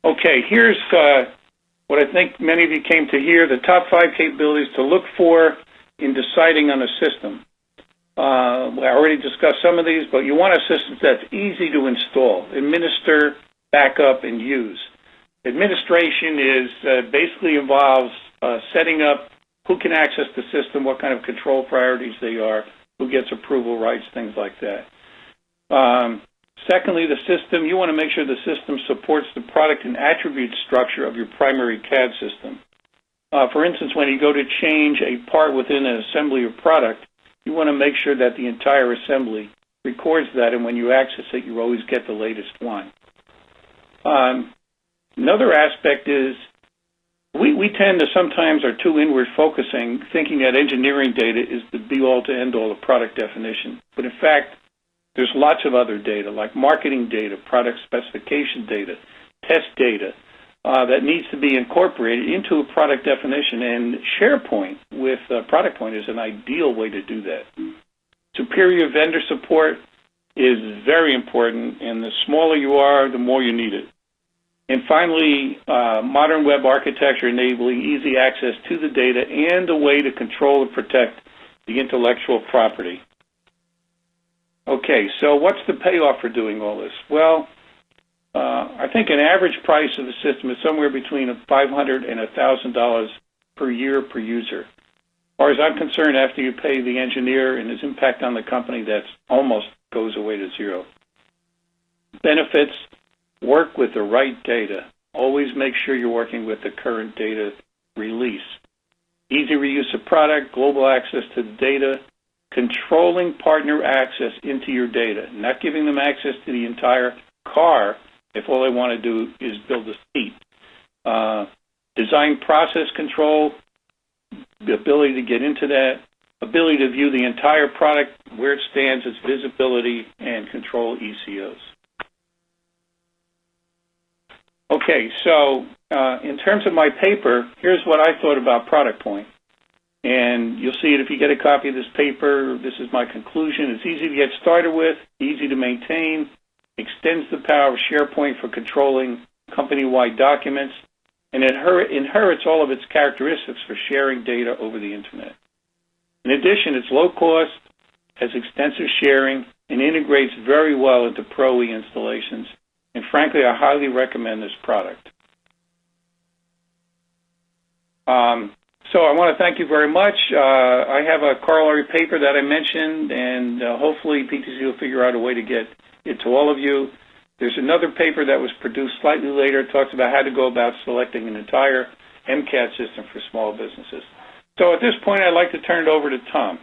Okay, here's what I think many of you came to hear, the top 5 capabilities to look for in deciding on a system. I already discussed some of these, but you want a system that's easy to install, administer, backup, and use. Administration basically involves setting up who can access the system, what kind of control priorities they are, who gets approval rights, things like that. Secondly, the system, you want to make sure the system supports the product and attribute structure of your primary CAD system. For instance, when you go to change a part within an assembly or product, you want to make sure that the entire assembly records that, and when you access it, you always get the latest one. Another aspect is we tend to sometimes are too inward focusing, thinking that engineering data is the be-all to end-all of product definition. But in fact, there's lots of other data, like marketing data, product specification data, test data, that needs to be incorporated into a product definition. And SharePoint with Product Point is an ideal way to do that. Superior vendor support is very important, and the smaller you are, the more you need it. And finally, modern web architecture enabling easy access to the data and a way to control and protect the intellectual property. Okay, so what's the payoff for doing all this? Well, I think an average price of the system is somewhere between $500 and $1,000 per year per user. As far as I'm concerned, after you pay the engineer and his impact on the company, that almost goes away to zero. Benefits, work with the right data. Always make sure you're working with the current data release. Easy reuse of product, global access to the data, controlling partner access into your data, not giving them access to the entire car if all they want to do is build a seat. Design process control, the ability to get into that, ability to view the entire product, where it stands, its visibility, and control ECOs. Okay, so in terms of my paper, here's what I thought about Product Point. And you'll see it if you get a copy of this paper. This is my conclusion. It's easy to get started with, easy to maintain, extends the power of SharePoint for controlling company-wide documents, and it inherits all of its characteristics for sharing data over the Internet. In addition, it's low cost, has extensive sharing, and integrates very well into Pro E installations. And frankly, I highly recommend this product. So I want to thank you very much. I have a corollary paper that I mentioned, and hopefully PTC will figure out a way to get it to all of you. There's another paper that was produced slightly later. It talks about how to go about selecting an entire MCAD system for small businesses. So at this point, I'd like to turn it over to Tom.